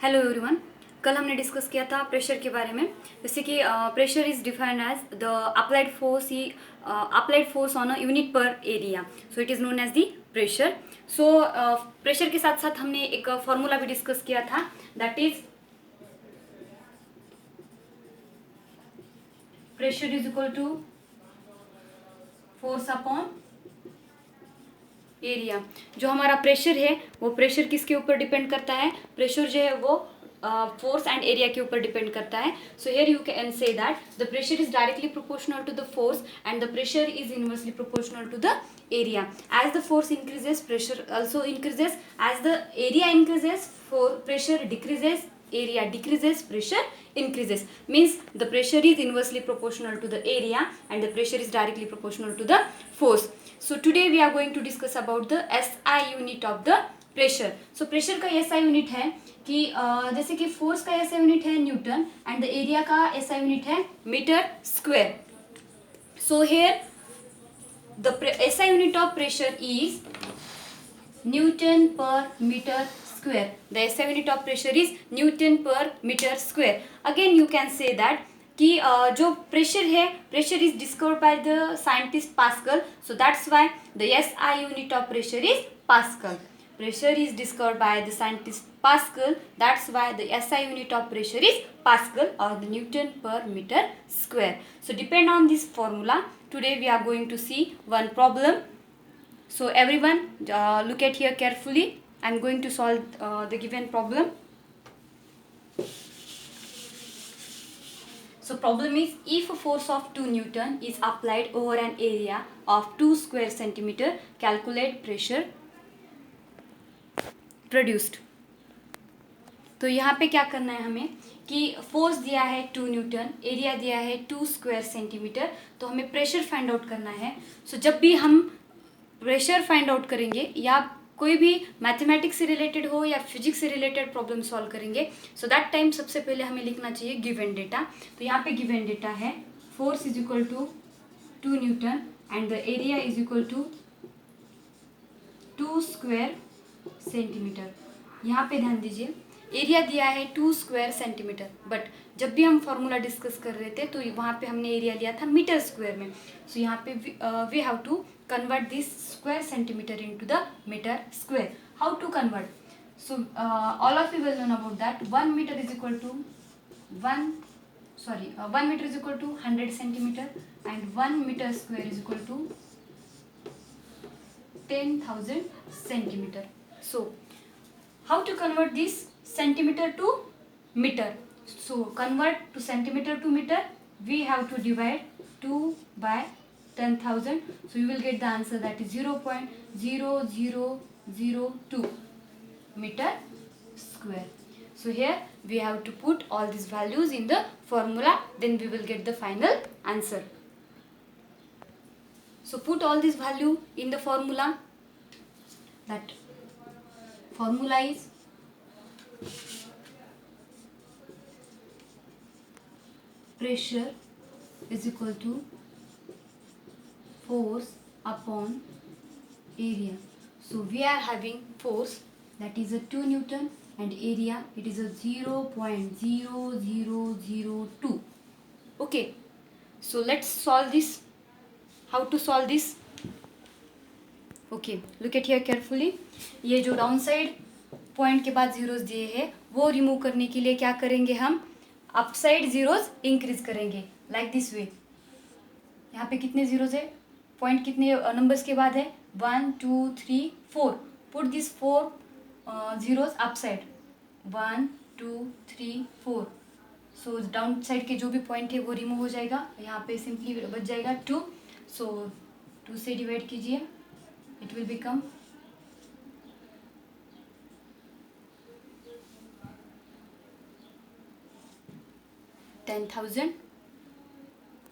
Hello everyone. कल हमने discuss किया था प्रेशर के बारे में। जैसे कि pressure is defined as the applied force on a unit पर area, so it is known as the pressure. So pressure के साथ साथ हमने एक फॉर्मूला भी डिस्कस किया था, that is pressure is equal to force upon area. जो हमारा प्रेशर है वो प्रेशर किसके ऊपर डिपेंड करता है? प्रेशर जो है वो फोर्स एंड एरिया के ऊपर डिपेंड करता है। So here you can say that the pressure is directly proportional to the force and the pressure is inversely proportional to the area. As the force increases, pressure also increases. As the area increases, for pressure decreases, area decreases, pressure increases. Means the pressure is inversely proportional to the area and the pressure is directly proportional to the force. So today we are going to discuss about the SI unit of the pressure. So pressure का SI unit है कि जैसे कि force का SI unit है newton and the area का SI unit है metre square. So here the SI unit of pressure is Newton per meter square. The SI unit of pressure is Newton per meter square. Again you can say that कि जो pressure है, pressure is discovered by the scientist pascal, so that's why the SI unit of pressure is pascal. Pressure is discovered by the scientist Pascal, that's why the SI unit of pressure is Pascal or the Newton per meter square. So depend on this formula, today we are going to see one problem. So everyone look at here carefully. I am going to solve the given problem. So problem is, if a force of 2 Newton is applied over an area of 2 square centimeter, calculate pressure produced. तो यहाँ पे क्या करना है हमें कि force दिया है 2 न्यूटन, एरिया दिया है 2 स्क्वायर सेंटीमीटर, तो हमें प्रेशर फाइंड आउट करना है. सो जब भी हम प्रेशर फाइंड आउट करेंगे या कोई भी मैथमेटिक्स से रिलेटेड हो या फिजिक्स से रिलेटेड प्रॉब्लम सॉल्व करेंगे, सो दैट टाइम सबसे पहले हमें लिखना चाहिए गिवन डेटा. तो यहाँ पे गिवन डेटा है force is equal to 2 newton and the area is equal to 2 square centimetre. यहाँ पे ध्यान दीजिए, एरिया दिया है 2 स्क्वायर सेंटीमीटर, बट जब भी हम फॉर्मूला डिस्कस कर रहे थे तो वहाँ पे हमने एरिया लिया था मीटर स्क्वायर में. सो यहाँ पे we have to convert this square centimeter into the meter square. How to convert? So all of you will know about that. 1 meter is equal to 1 meter is equal to 100 centimeter and 1 meter square is equal to 10,000 centimeter. So how to convert this centimeter to meter? So convert to centimeter to meter, we have to divide 2 by 10,000. So you will get the answer, that is 0.0002 meter square. So here we have to put all these values in the formula, then we will get the final answer. So put all this value in the formula. That formula is pressure is equal to force upon area. So we are having force, that is a 2 Newton, and area it is a 0.0002. Okay, so let's solve this. How to solve this? Okay, look at here carefully. ये जो down side point के बाद zeros दिए हैं वो remove करने के लिए क्या करेंगे, हम अप साइड जीरोस इंक्रीज करेंगे लाइक दिस वे. यहाँ पे कितने जीरोस है, पॉइंट कितने नंबर्स के बाद है, 1 2 3 4. Put this 4 zeros up side, 1 2 3 4. So down side के जो भी पॉइंट है वो रिमूव हो जाएगा, यहाँ पे सिंपली बच जाएगा 2. सो 2 से डिवाइड कीजिए, इट विल बिकम 10,000.